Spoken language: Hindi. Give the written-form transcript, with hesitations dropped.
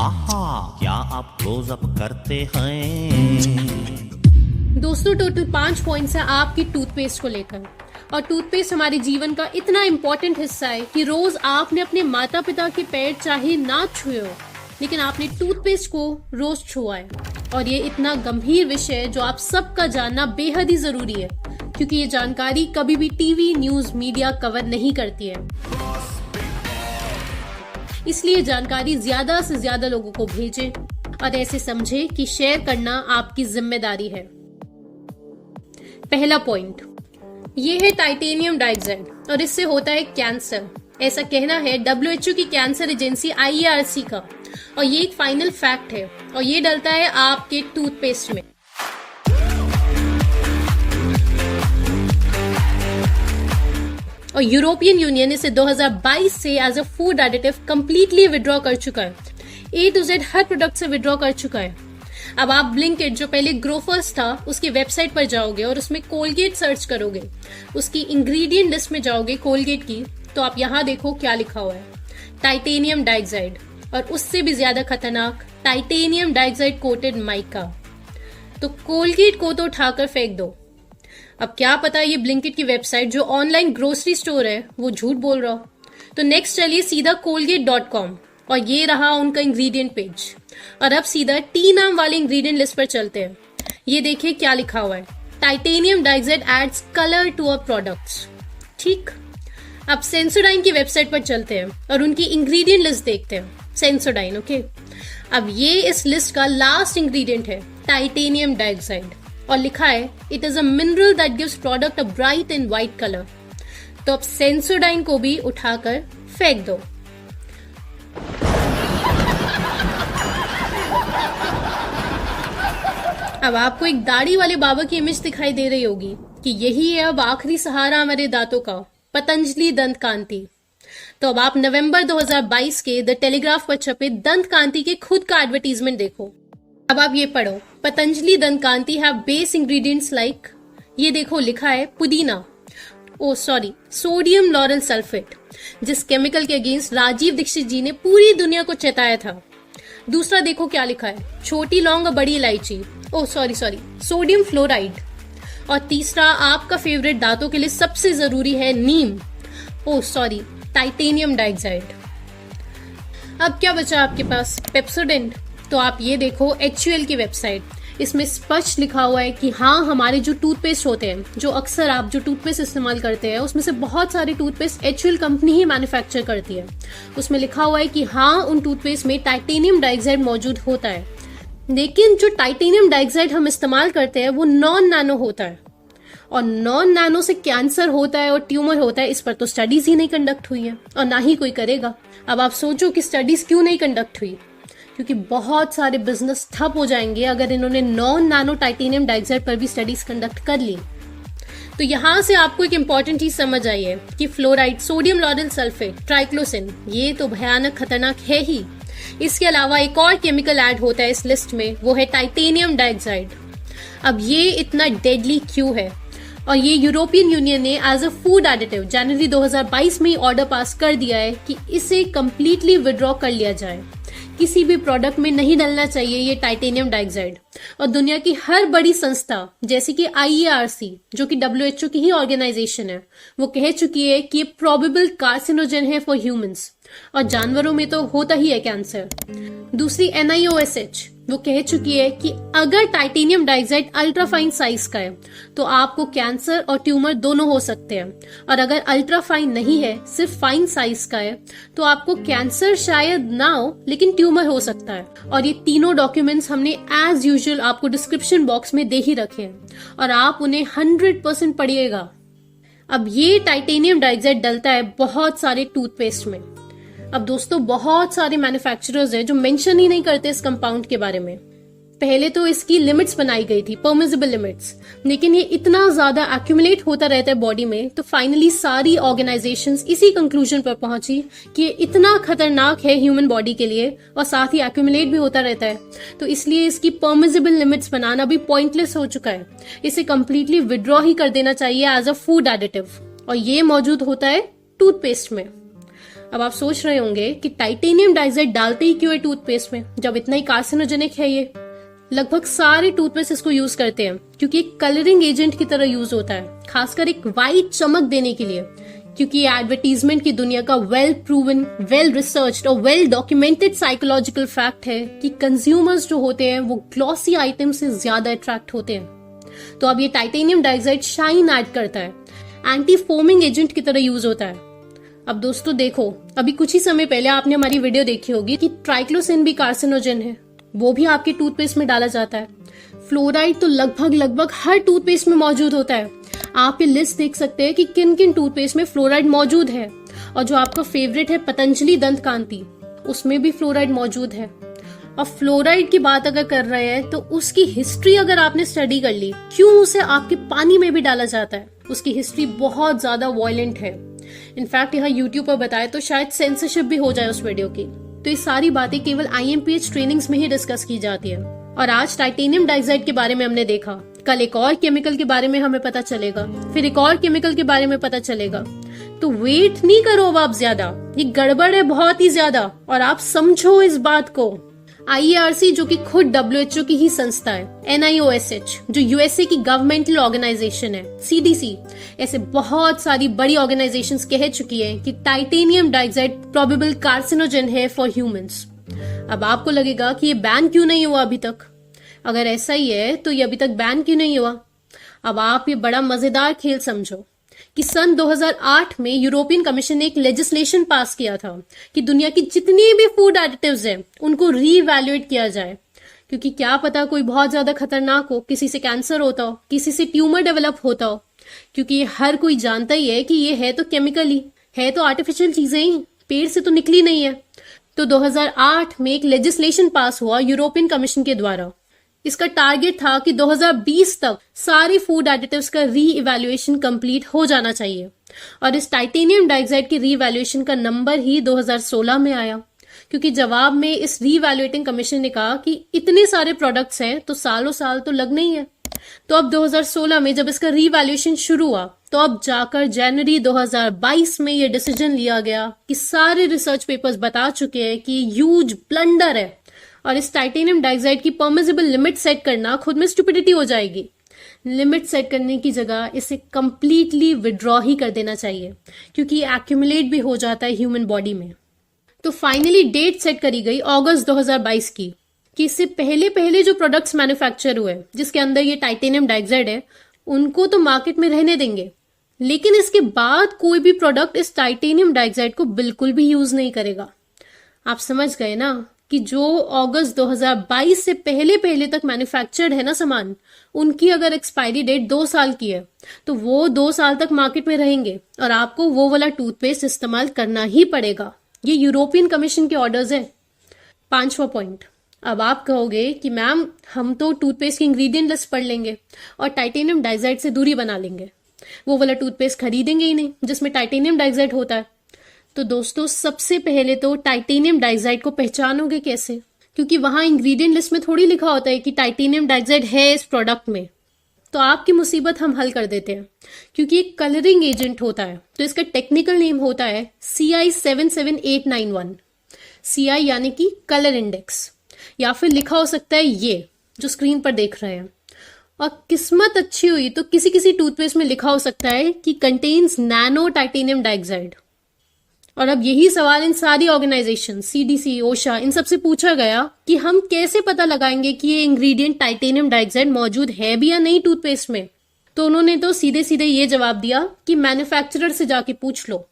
आहा, क्या आप क्लोजअप करते हैं? दोस्तों टोटल 5 पॉइंट्स हैं आपकी टूथपेस्ट को लेकर। और टूथपेस्ट हमारे जीवन का इतना इम्पोर्टेंट हिस्सा है कि रोज आपने अपने माता पिता के पैर चाहे ना छुए हो, लेकिन आपने टूथपेस्ट को रोज छुआ है। और ये इतना गंभीर विषय है जो आप सबका जानना बेहद ही जरूरी है, क्योंकि ये जानकारी कभी भी टीवी, न्यूज, मीडिया कवर नहीं करती है। इसलिए जानकारी ज्यादा से ज्यादा लोगों को भेजें और ऐसे समझे कि शेयर करना आपकी जिम्मेदारी है। पहला पॉइंट ये है टाइटेनियम डाइऑक्साइड और इससे होता है कैंसर। ऐसा कहना है WHO की कैंसर एजेंसी IARC का, और ये एक फाइनल फैक्ट है और ये डलता है आपके टूथपेस्ट में। और यूरोपियन यूनियन इसे 2022 से as a food additive completely withdraw कर चुका है। A to Z हर प्रोडक्ट से विड्रॉ कर चुका है। अब आप ब्लिंकिट, जो पहले ग्रोफर्स था, उसकी वेबसाइट पर जाओगे और उसमें कोलगेट सर्च करोगे, उसकी इंग्रेडिएंट लिस्ट में जाओगे कोलगेट की, तो आप यहाँ देखो क्या लिखा हुआ है, टाइटेनियम डाइऑक्साइड, और उससे भी ज्यादा खतरनाक टाइटेनियम डाइऑक्साइड कोटेड माइका। तो कोलगेट को तो उठाकर फेंक दो। अब क्या पता ये ब्लिंकिट की वेबसाइट, जो ऑनलाइन ग्रोसरी स्टोर है, वो झूठ बोल रहा हो। तो नेक्स्ट चलिए सीधा colgate.com, और ये रहा उनका इंग्रेडिएंट पेज। और अब सीधा T नाम वाले इंग्रेडिएंट लिस्ट पर चलते हैं। ये देखिए क्या लिखा हुआ है, titanium dioxide adds colour to our products. ठीक, अब सेंसोडाइन की वेबसाइट पर चलते हैं और उनकी इंग्रेडिएंट लिस्ट देखते हैं। Sensodyne, okay. अब ये इस लिस्ट का लास्ट इंग्रेडिएंट है टाइटेनियम डाइऑक्साइड, और लिखा है it is a mineral that gives product a bright and white colour. तो अब सेंसोडाइन को भी उठाकर फेंक दो। अब आपको एक दाढ़ी वाले बाबा की इमेज दिखाई दे रही होगी कि यही है अब आखिरी सहारा हमारे दांतों का, पतंजलि दंत कांति। तो अब आप नवंबर 2022 के द टेलीग्राफ पर छपे दंत कांति के खुद का एडवर्टीजमेंट देखो। अब आप ये पढ़ो, पतंजलि दंत कांति हैव बेस इंग्रेडिएंट्स लाइक, ये देखो लिखा है पुदीना, सोडियम लॉरल सल्फेट, जिस केमिकल के अगेंस्ट राजीव दीक्षित जी ने पूरी दुनिया को चेताया था। दूसरा देखो क्या लिखा है, छोटी लौंग और बड़ी इलायची, सोडियम फ्लोराइड। और तीसरा आपका फेवरेट दांतों के लिए सबसे जरूरी है नीम, टाइटेनियम डाइऑक्साइड। अब क्या बचा आपके पास, पेप्सोडेंट। तो आप ये देखो HUL की वेबसाइट, इसमें स्पष्ट लिखा हुआ है कि हाँ, हमारे जो टूथपेस्ट होते हैं, जो अक्सर आप जो टूथपेस्ट इस्तेमाल करते हैं, उसमें से बहुत सारे टूथपेस्ट HUL कंपनी ही मैन्युफैक्चर करती है। उसमें लिखा हुआ है कि हाँ, उन टूथपेस्ट में टाइटेनियम डाइऑक्साइड मौजूद होता है, लेकिन जो टाइटेनियम डाइऑक्साइड हम इस्तेमाल करते हैं वो नॉन नैनो होता है, और नॉन नैनो से कैंसर होता है और ट्यूमर होता है, इस पर तो स्टडीज ही नहीं कंडक्ट हुई है और ना ही कोई करेगा। अब आप सोचो कि स्टडीज क्यों नहीं कंडक्ट हुई, क्योंकि बहुत सारे बिजनेस ठप हो जाएंगे अगर इन्होंने नॉन नैनो टाइटेनियम डाइऑक्साइड पर भी स्टडीज कंडक्ट कर ली। तो यहाँ से आपको एक इंपॉर्टेंट चीज समझ आई है कि फ्लोराइड, सोडियम लॉरल सल्फेट, ट्राइक्लोसिन, ये तो भयानक खतरनाक है ही। इसके अलावा एक और केमिकल ऐड होता है इस लिस्ट में, वो है टाइटेनियम डाइऑक्साइड। अब ये इतना डेडली क्यों है, और ये यूरोपियन यूनियन ने एज अ फूड एडिटिव जनवरी 2022 में ऑर्डर पास कर दिया है कि इसे कंप्लीटली विड्रॉ कर लिया जाए। किसी भी प्रोडक्ट में नहीं डलना चाहिए ये टाइटेनियम डाइऑक्साइड। और दुनिया की हर बड़ी संस्था जैसे कि IARC, जो कि WHO की ही ऑर्गेनाइजेशन है, वो कह चुकी है कि ये प्रोबेबल कार्सिनोजन है फॉर ह्यूमंस, और जानवरों में तो होता ही है कैंसर। दूसरी NIOSH वो कह चुकी है कि अगर titanium dioxide ultra fine size का है तो आपको कैंसर और ट्यूमर दोनों हो सकते हैं, और अगर अल्ट्रा फाइन नहीं है, सिर्फ फाइन साइज का है, तो आपको कैंसर शायद ना हो लेकिन ट्यूमर हो सकता है। और ये तीनों डॉक्यूमेंट्स हमने एज यूजुअल आपको डिस्क्रिप्शन बॉक्स में दे ही रखे हैं, और आप उन्हें 100% पढ़िएगा। अब ये टाइटेनियम डाइऑक्साइड डलता है बहुत सारे टूथपेस्ट में। अब दोस्तों बहुत सारे मैन्युफैक्चरर्स हैं जो मेंशन ही नहीं करते इस कंपाउंड के बारे में। पहले तो इसकी लिमिट्स बनाई गई थी, परमिसिबल लिमिट्स, लेकिन ये इतना ज्यादा एक्यूमुलेट होता रहता है बॉडी में, तो फाइनली सारी ऑर्गेनाइजेशंस इसी कंक्लूजन पर पहुंची कि ये इतना खतरनाक है ह्यूमन बॉडी के लिए, और साथ ही एक्यूमुलेट भी होता रहता है, तो इसलिए इसकी परमिसिबल लिमिट्स बनाना भी पॉइंटलेस हो चुका है। इसे कंप्लीटली विड्रॉ ही कर देना चाहिए एज अ फूड एडिटिव, और ये मौजूद होता है टूथपेस्ट में। अब आप सोच रहे होंगे कि टाइटेनियम डाइऑक्साइड डालते ही क्यों है टूथपेस्ट में, जब इतना ही कार्सिनोजेनिक है ये। लगभग सारे टूथपेस्ट इसको यूज करते हैं क्योंकि एक कलरिंग एजेंट की तरह यूज होता है, खासकर एक वाइट चमक देने के लिए, क्योंकि ये एडवर्टीजमेंट की दुनिया का वेल प्रूवन, वेल रिसर्च्ड और वेल डॉक्यूमेंटेड साइकोलॉजिकल फैक्ट है कि कंज्यूमर्स जो होते हैं वो ग्लॉसी आइटम से ज्यादा अट्रैक्ट होते हैं। तो अब ये टाइटेनियम डाइऑक्साइड शाइन ऐड करता है, एंटी फोमिंग एजेंट की तरह यूज होता है। अब दोस्तों देखो, अभी कुछ ही समय पहले आपने हमारी वीडियो देखी होगी कि ट्राइक्लोसिन भी कार्सिनोजन है, वो भी आपके टूथपेस्ट में डाला जाता है। फ्लोराइड तो लगभग हर टूथपेस्ट में मौजूद होता है। आप ये लिस्ट देख सकते हैं कि किन किन टूथपेस्ट में फ्लोराइड मौजूद है। और जो आपका फेवरेट है पतंजलि दंत कांति, उसमें भी फ्लोराइड मौजूद है। और फ्लोराइड की बात अगर कर रहे हैं तो उसकी हिस्ट्री अगर आपने स्टडी कर ली, क्यों उसे आपके पानी में भी डाला जाता है, उसकी हिस्ट्री बहुत ज्यादा वायलेंट है। इनफैक्ट यहाँ यूट्यूब पर बताए तो शायद सेंसरशिप भी हो जाए उस वीडियो की। तो ये सारी बातें केवल IMPH ट्रेनिंग्स में ही डिस्कस की जाती है। और आज टाइटेनियम डाइऑक्साइड के बारे में हमने देखा, कल एक और केमिकल के बारे में हमें पता चलेगा, फिर एक और केमिकल के बारे में पता चलेगा। तो वेट नहीं करो अब आप ज्यादा, ये गड़बड़ है बहुत ही ज्यादा, और आप समझो इस बात को। IARC जो कि खुद WHO की ही संस्था है, NIOSH जो USA की गवर्नमेंटल ऑर्गेनाइजेशन है, CDC, ऐसे बहुत सारी बड़ी ऑर्गेनाइजेशंस कह चुकी है कि टाइटेनियम डाइऑक्साइड प्रोबेबल कार्सिनोजन है फॉर ह्यूमंस। अब आपको लगेगा कि ये बैन क्यों नहीं हुआ अभी तक। अगर ऐसा ही है तो ये अभी तक बैन क्यों नहीं हुआ। अब आप ये बड़ा मजेदार खेल समझो कि सन 2008 में यूरोपियन कमीशन ने एक लेजिस्लेशन पास किया था कि दुनिया की जितनी भी फूड एडिटिव्स हैं उनको रीवैल्यूएट किया जाए, क्योंकि क्या पता कोई बहुत ज्यादा खतरनाक हो, किसी से कैंसर होता हो, किसी से ट्यूमर डेवलप होता हो। क्योंकि हर कोई जानता ही है कि ये है तो केमिकली, है तो आर्टिफिशियल चीजें ही, पेड़ से तो निकली नहीं है। तो 2008 में एक लेजिस्लेशन पास हुआ यूरोपियन कमीशन के द्वारा। इसका टारगेट था कि 2020 तक सारी फूड एडिटिव्स का री इवैल्यूएशन कंप्लीट हो जाना चाहिए। और इस टाइटेनियम डाइऑक्साइड की री इवैल्यूएशन का नंबर ही 2016 में आया, क्योंकि जवाब में इस री इवैल्यूएटिंग कमीशन ने कहा कि इतने सारे प्रोडक्ट्स हैं तो सालों साल तो लगने ही है। तो अब 2016 में जब इसका री इवैल्यूएशन शुरू हुआ तो अब जाकर जनवरी 2022 में ये डिसीजन लिया गया कि सारे रिसर्च पेपर्स बता चुके हैं कि ह्यूज ब्लंडर है और इस टाइटेनियम डाइऑक्साइड की परमिसिबल लिमिट सेट करना खुद में स्टुपिडिटी हो जाएगी। लिमिट सेट करने की जगह इसे कंप्लीटली विड्रॉ ही कर देना चाहिए, क्योंकि ये एक्यूमुलेट भी हो जाता है ह्यूमन बॉडी में। तो फाइनली डेट सेट करी गई अगस्त 2022 की कि इससे पहले पहले जो प्रोडक्ट्स मैन्युफैक्चर हुए जिसके अंदर ये टाइटेनियम डाइऑक्साइड है उनको तो मार्केट में रहने देंगे, लेकिन इसके बाद कोई भी प्रोडक्ट इस टाइटेनियम डाइऑक्साइड को बिल्कुल भी यूज नहीं करेगा। आप समझ गए ना कि जो अगस्त 2022 से पहले पहले तक मैन्युफैक्चर्ड है ना सामान, उनकी अगर एक्सपायरी डेट 2 साल की है तो वो 2 साल तक मार्केट में रहेंगे और आपको वो वाला टूथपेस्ट इस्तेमाल करना ही पड़ेगा। ये यूरोपियन कमीशन के ऑर्डर्स है। 5वां पॉइंट, अब आप कहोगे कि मैम हम तो टूथपेस्ट की इंग्रेडिएंट लिस्ट पढ़ लेंगे और टाइटेनियम डाइऑक्साइड से दूरी बना लेंगे, वो वाला टूथपेस्ट खरीदेंगे ही नहीं जिसमें टाइटेनियम डाइऑक्साइड होता है। तो दोस्तों सबसे पहले तो टाइटेनियम डाइऑक्साइड को पहचानोगे कैसे, क्योंकि वहां इंग्रेडिएंट लिस्ट में थोड़ी लिखा होता है कि टाइटेनियम डाइऑक्साइड है इस प्रोडक्ट में। तो आपकी मुसीबत हम हल कर देते हैं, क्योंकि एक कलरिंग एजेंट होता है तो इसका टेक्निकल नेम होता है CI77891। CI यानी कि कलर इंडेक्स, या फिर लिखा हो सकता है ये जो स्क्रीन पर देख रहे हैं। और किस्मत अच्छी हुई तो किसी किसी टूथपेस्ट में लिखा हो सकता है कि कंटेन्स नैनो टाइटेनियम डाइऑक्साइड। और अब यही सवाल इन सारी ऑर्गेनाइजेशन CDC, OSHA, इन सबसे पूछा गया कि हम कैसे पता लगाएंगे कि ये इंग्रेडिएंट टाइटेनियम डाइऑक्साइड मौजूद है भी या नहीं टूथपेस्ट में। तो उन्होंने तो सीधे सीधे ये जवाब दिया कि मैन्युफैक्चरर से जाके पूछ लो।